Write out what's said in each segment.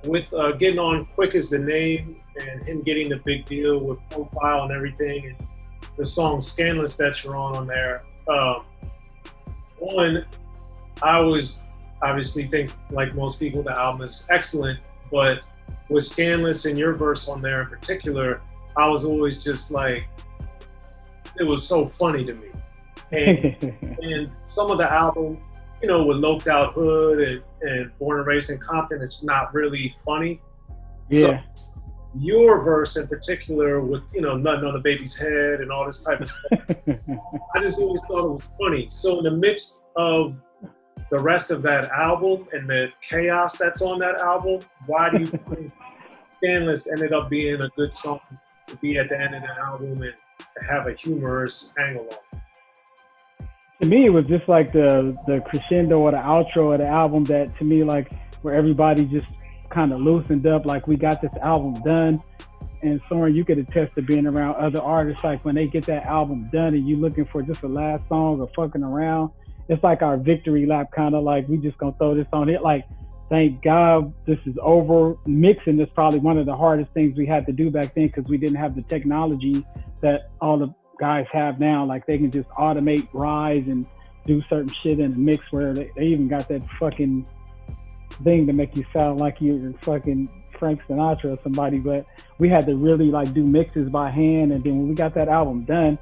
with getting on Quik is the name and him getting the big deal with Profile and everything, and the song Scanless that you're on there. One, I always obviously think, like most people, the album is excellent, but with Scanless and your verse on there in particular, I was always just like, it was so funny to me. And some of the album, with Loped Out Hood and Born and Raised in Compton, it's not really funny. So Yeah. your verse in particular with, nothing on the baby's head and all this type of stuff, I just always thought it was funny. So in the midst of the rest of that album and the chaos that's on that album, why do you think Scanless ended up being a good song to be at the end of the album and to have a humorous angle on it? To me, it was just like the crescendo or the outro of the album that, to me, like, where everybody just kind of loosened up, like, we got this album done. And Soren, you could attest to being around other artists, like when they get that album done and you looking for just a last song or fucking around, it's like our victory lap, kind of like, we just gonna throw this on it. Like, thank God this is over. Mixing is probably one of the hardest things we had to do back then because we didn't have the technology that all the guys have now. Like, they can just automate rise and do certain shit in the mix where they even got that fucking thing to make you sound like you're fucking Frank Sinatra or somebody. But we had to really like do mixes by hand, and then when we got that album done,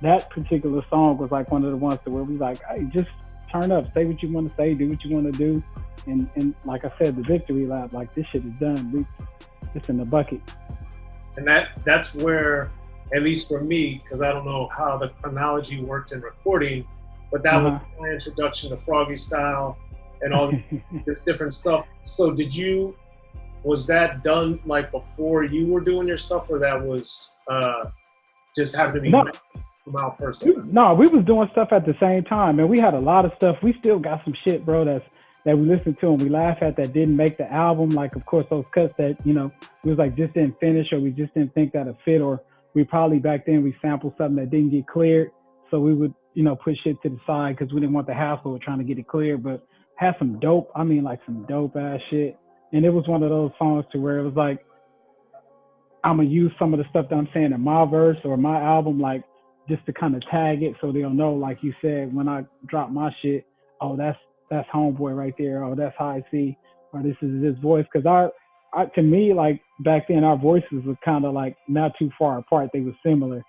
that particular song was like one of the ones to where we like, hey, just turn up, say what you want to say, do what you want to do, and like I said, the victory lap, like, this shit is done. It's in the bucket. And that's where, at least for me, because I don't know how the chronology worked in recording, but that was my introduction to Froggy Style and all this different stuff. So was that done like before you were doing your stuff, or that was just happened to be come out first? No, we was doing stuff at the same time, and we had a lot of stuff. We still got some shit, bro, that we listened to and we laugh at that didn't make the album. Like, of course, those cuts that, we was like, just didn't finish, or we just didn't think that it fit, or we probably back then we sampled something that didn't get cleared. So we would, put shit to the side because we didn't want the hassle of trying to get it cleared, but had some dope ass shit. And it was one of those songs to where it was like, I'm going to use some of the stuff that I'm saying in my verse or my album, like, just to kind of tag it so they'll know, like you said, when I drop my shit, oh, that's Homeboy right there. Oh, that's High C, or this is his voice. Because to me, like, back then, our voices were kind of like not too far apart. They were similar.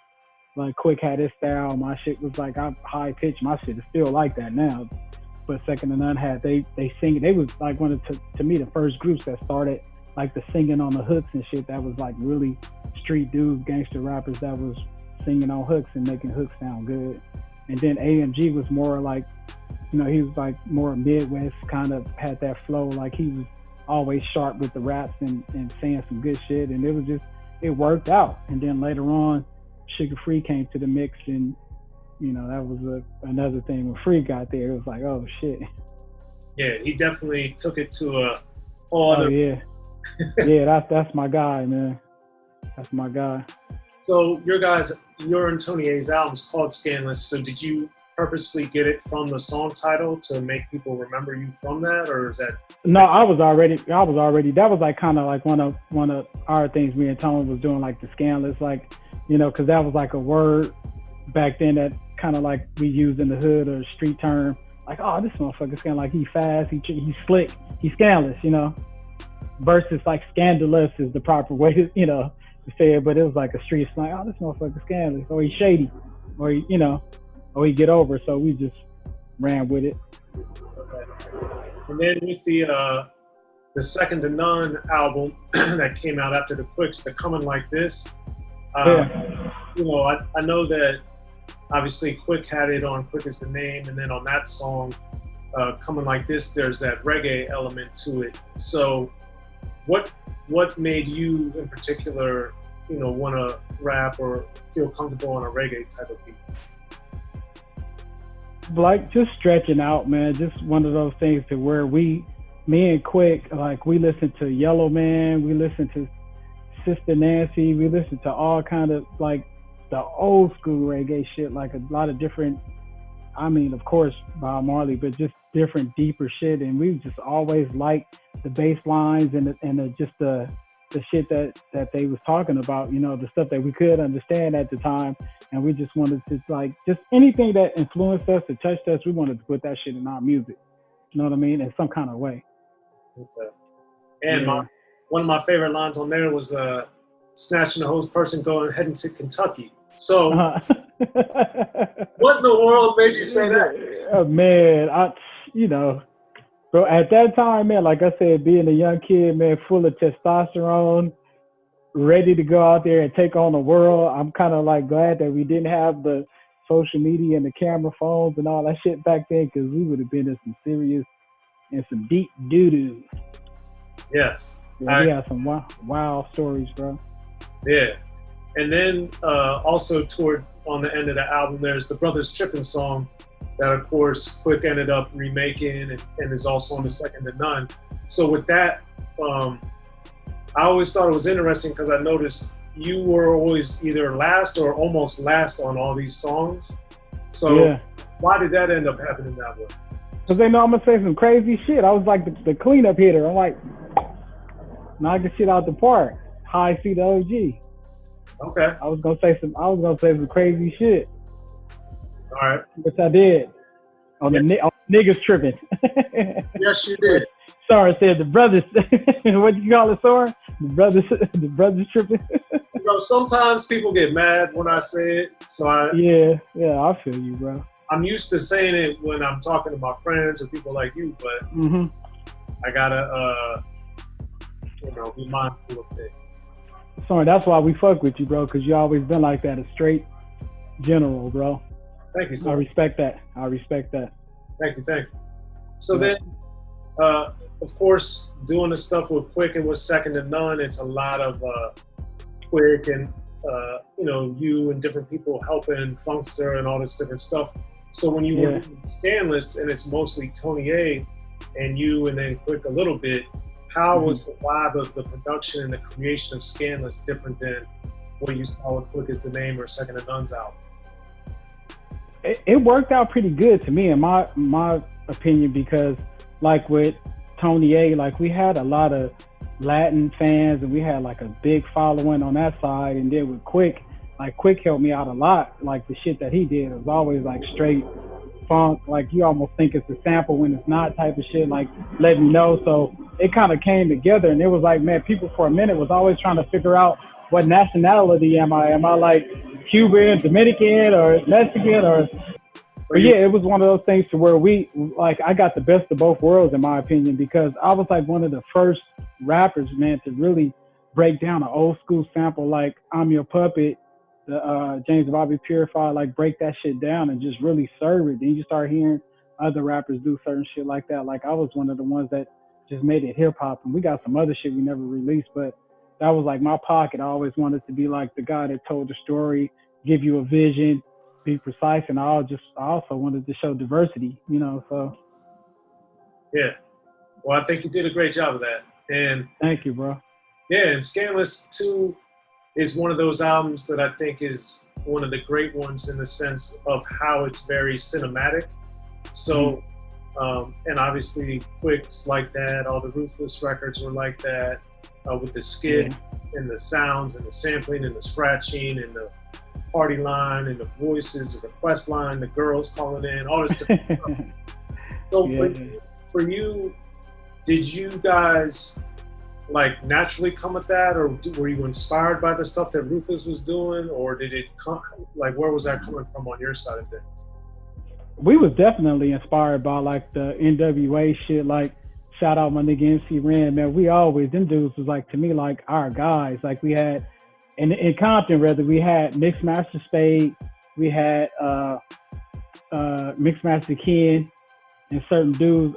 Like, Quik had his style. My shit was like, I'm high pitched. My shit is still like that now. But Second to None had, they sing. They was like one of, to me, the first groups that started like the singing on the hooks and shit. That was like really street dudes, gangster rappers that was singing on hooks and making hooks sound good. And then AMG was more like, he was like more Midwest, kind of had that flow. Like, he was always sharp with the raps and saying some good shit. And it worked out. And then later on, Sugar Free came to the mix, and, that was another thing. When Free got there, it was like, oh shit. Yeah, he definitely took it to a whole other. Oh, yeah. Yeah, that's my guy, man. That's my guy. So your and Tony A's album is called Scanless. So did you purposely get it from the song title to make people remember you from that, or is that? No, I was already. That was like kind of like one of our things. Me and Tony was doing, like the Scanless, like, because that was like a word back then that kind of like we used in the hood or street term. Like, oh, this motherfucker's kind of like, he fast, he's slick, he's Scanless, versus like scandalous is the proper way to, to say it. But it was like a street slang. Oh, this motherfucker's Scanless, or he's shady, or or he get over. So we just ran with it. Okay. And then with the Second to None album that came out after the Quiks, the Coming Like This. I know that obviously Quik had it on Quik is the Name, and then on that song, Coming Like This, there's that reggae element to it. So what made you in particular, want to rap or feel comfortable on a reggae type of beat? Like, just stretching out, man. Just one of those things to where me and Quik, like, we listen to Yellow Man, we listen to Sister Nancy, we listen to all kind of like the old school reggae shit, like a lot of different I mean, of course, Bob Marley, but just different, deeper shit. And we just always liked the bass lines just the shit that they was talking about, the stuff that we could understand at the time. And we just wanted to just anything that influenced us, that touched us, we wanted to put that shit in our music. You know what I mean? In some kind of way. Okay. And one of my favorite lines on there was snatching the hose person going heading to Kentucky. So what in the world made you say that? Man, bro, at that time, man, like I said, being a young kid, man, full of testosterone, ready to go out there and take on the world. I'm kind of glad that we didn't have the social media and the camera phones and all that shit back then, because we would have been in some serious and some deep doo-doo. Yes. Yeah, we had some wild stories, bro. Yeah. And then also on the end of the album, there's the Brothers Trippin' song that, of course, Quik ended up remaking and is also on the Second to None. So with that, I always thought it was interesting because I noticed you were always either last or almost last on all these songs. So why did that end up happening that way? Because they know I'm going to say some crazy shit. I was like the cleanup hitter. I'm like, knock the shit out the park. High C the OG. Okay. I was gonna say some crazy shit. All right. Which I did. On niggas tripping. Yes, you did. Soren said the brothers. What you call it, Soren? The brothers tripping. Sometimes people get mad when I say it. So I feel you, bro. I'm used to saying it when I'm talking to my friends or people like you, but I gotta be mindful of things. Sorry, that's why we fuck with you, bro, because you always been like that, a straight general, bro. Thank you, sir. I respect that. Thank you. So then, of course, doing the stuff with Quik and with Second to None, it's a lot of Quik and, you and different people helping Funkster and all this different stuff. So when you were doing Scanless, and it's mostly Tony A and you and then Quik a little bit, how was the vibe of the production and the creation of Scanless different than what you saw with Quik Is the Name or Second to None's album? It worked out pretty good to me, in my opinion, because like with Tony A, we had a lot of Latin fans and we had a big following on that side. And then with Quik, Quik helped me out a lot. The shit that he did was always straight funk, you almost think it's a sample when it's not type of shit, let me know. So it kind of came together, and it was man, people for a minute was always trying to figure out what nationality am I? Am I Cuban, Dominican, or Mexican, or? But yeah, it was one of those things to where we I got the best of both worlds in my opinion, because I was one of the first rappers, man, to really break down an old school sample I'm Your Puppet, the James Bobby Purified, break that shit down and just really serve it. Then you start hearing other rappers do certain shit like that. I was one of the ones that just made it hip hop, and we got some other shit we never released, but that was my pocket. I always wanted to be the guy that told the story, give you a vision, be precise, and I also wanted to show diversity, so. Yeah. Well, I think you did a great job of that. And thank you, bro. Yeah, and Scanless 2 is one of those albums that I think is one of the great ones in the sense of how it's very cinematic. So, and obviously Quik's like that. All the Ruthless records were like that, with the skit and the sounds and the sampling and the scratching and the party line and the voices, the request line, the girls calling in, all this different stuff. So for you, did you guys naturally come with that, or were you inspired by the stuff that Ruthless was doing, or did it come where was that coming from on your side of things? We was definitely inspired by the N.W.A. shit. Shout out my nigga MC Ren, man. We always, them dudes was to me our guys. We had in Compton, rather, we had Mixmaster Spade, we had Mixmaster Ken, and certain dudes,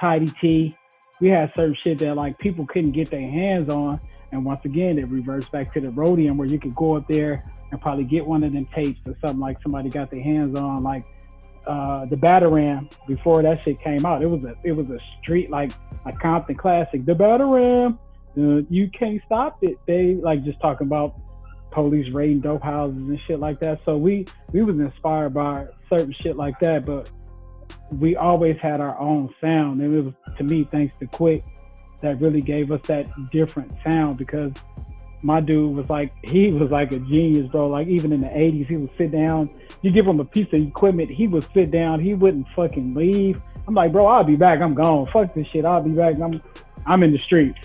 Tidy T. We had certain shit that people couldn't get their hands on, and once again it reverts back to the Rhodium, where you could go up there and probably get one of them tapes or something somebody got their hands on, the Batarang. Before that shit came out, it was a street a Compton classic. The Batarang, you can't stop it. They just talking about police raiding dope houses and shit like that. So we was inspired by certain shit like that, but we always had our own sound, and it was, to me, thanks to Quik, that really gave us that different sound, because my dude was like, he was like a genius, bro. Like even in the 80s, he would sit down, you give him a piece of equipment, he would sit down, he wouldn't fucking leave. I'm like, bro, I'll be back, I'm gone, fuck this shit, I'll be back, I'm in the streets,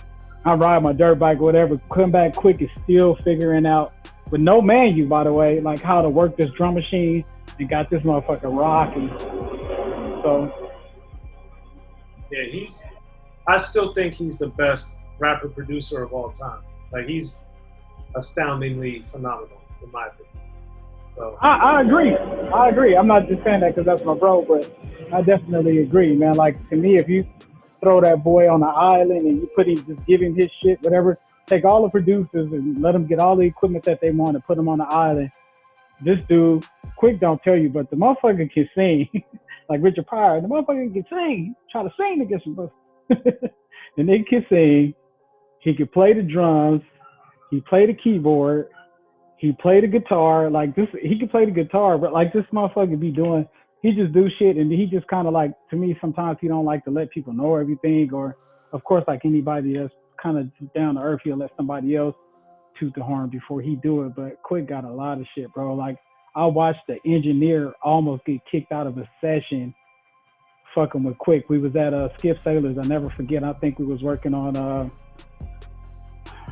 I ride my dirt bike or whatever. Come back, Quik is still figuring out, with no manual, by the way, like how to work this drum machine, and got this motherfucker rocking. So yeah, I still think he's the best rapper producer of all time. Like, he's astoundingly phenomenal, in my opinion. So I agree. I'm not just saying that because that's my bro, but I definitely agree, man. Like, to me, if you throw that boy on the island and you just give him his shit, whatever, take all the producers and let them get all the equipment that they want and put them on the island. This dude, Quik don't tell you, but the motherfucker can sing. Like Richard Pryor, the motherfucker can sing. Try to sing to get some and they can sing. He could play the drums. He played the keyboard. He played the guitar. Like this, he could play the guitar, but like this motherfucker be doing, he just do shit, and he just kind of like, to me, sometimes he don't like to let people know everything, or of course, like anybody that's kind of down to earth, he'll let somebody else toot the horn before he do it. But Quik got a lot of shit, bro. Like, I watched the engineer almost get kicked out of a session fucking with Quik. We was at Skip Sailors. I never forget. I think we was working on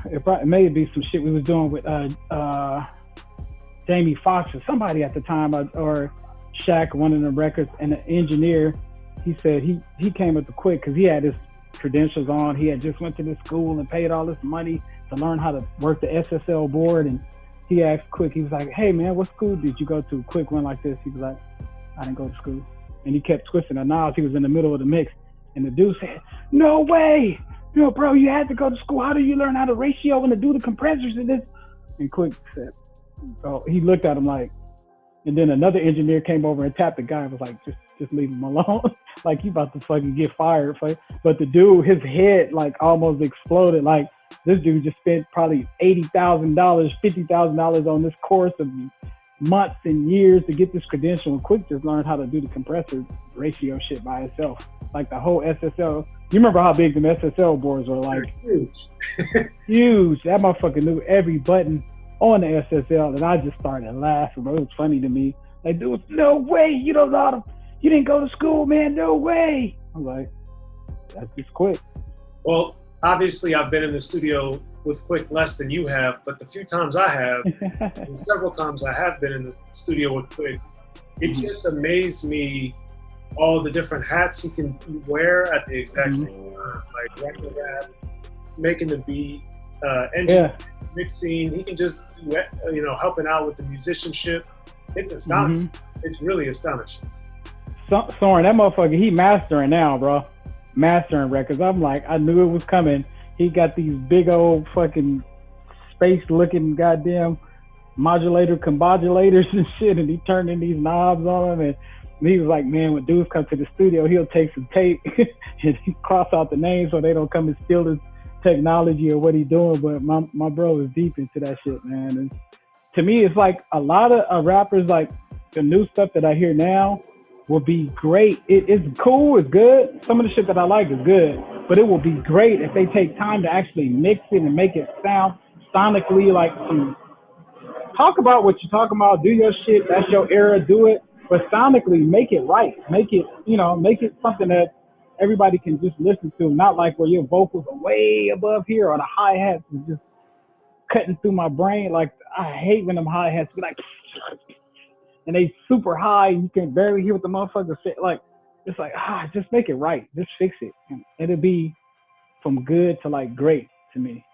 it may be some shit we was doing with Jamie Foxx or somebody at the time, or Shaq, one of the records. And the engineer, he said he came up to Quik because he had his credentials on. He had just went to this school and paid all this money to learn how to work the SSL board, and he asked Quik, he was like, hey man, what school did you go to? Quik went like this. He was like, I didn't go to school. And he kept twisting the knobs. He was in the middle of the mix. And the dude said, no way. You know, bro, you had to go to school. How do you learn how to ratio and to do the compressors and this? And Quik said, oh, he looked at him like, and then another engineer came over and tapped the guy and was like, just leave him alone. Like, he about to fucking get fired. But the dude, his head like almost exploded. Like, this dude just spent probably $80,000, $50,000 on this course of months and years to get this credential. And Quik just learned how to do the compressor ratio shit by himself. Like the whole SSL. You remember how big the SSL boards were? Like, huge. Huge. That motherfucker knew every button on the SSL, and I just started laughing, bro. It was funny to me. Like, dude, no way. You don't know how to, you didn't go to school, man. No way. I'm like, that's just Quik. Well, obviously, I've been in the studio with Quik less than you have, but the few times I have, and several times I have been in the studio with Quik, it just amazed me all the different hats he can wear at the exact same time. Like record rap, making the beat, engine mixing. He can just do it, helping out with the musicianship. It's astonishing. It's really astonishing. Soren, that motherfucker, he mastering now, bro. Mastering records. I'm like, I knew it was coming. He got these big old fucking space-looking goddamn combatulators and shit, and he turning these knobs on them. And he was like, man, when dudes come to the studio, he'll take some tape and he cross out the names so they don't come and steal his technology or what he's doing. But my bro is deep into that shit, man. And to me, it's like a lot of rappers, like the new stuff that I hear now will be great. It's cool, it's good. Some of the shit that I like is good, but it will be great if they take time to actually mix it and make it sound sonically like some. Talk about what you're talking about, do your shit, that's your era, do it, but sonically make it right. Make it, make it something that everybody can just listen to, not like where your vocals are way above here or the hi-hats is just cutting through my brain. Like, I hate when them hi-hats be like, and they super high, you can barely hear what the motherfucker say. Like, it's like, just make it right. Just fix it. And it'll be from good to like great to me,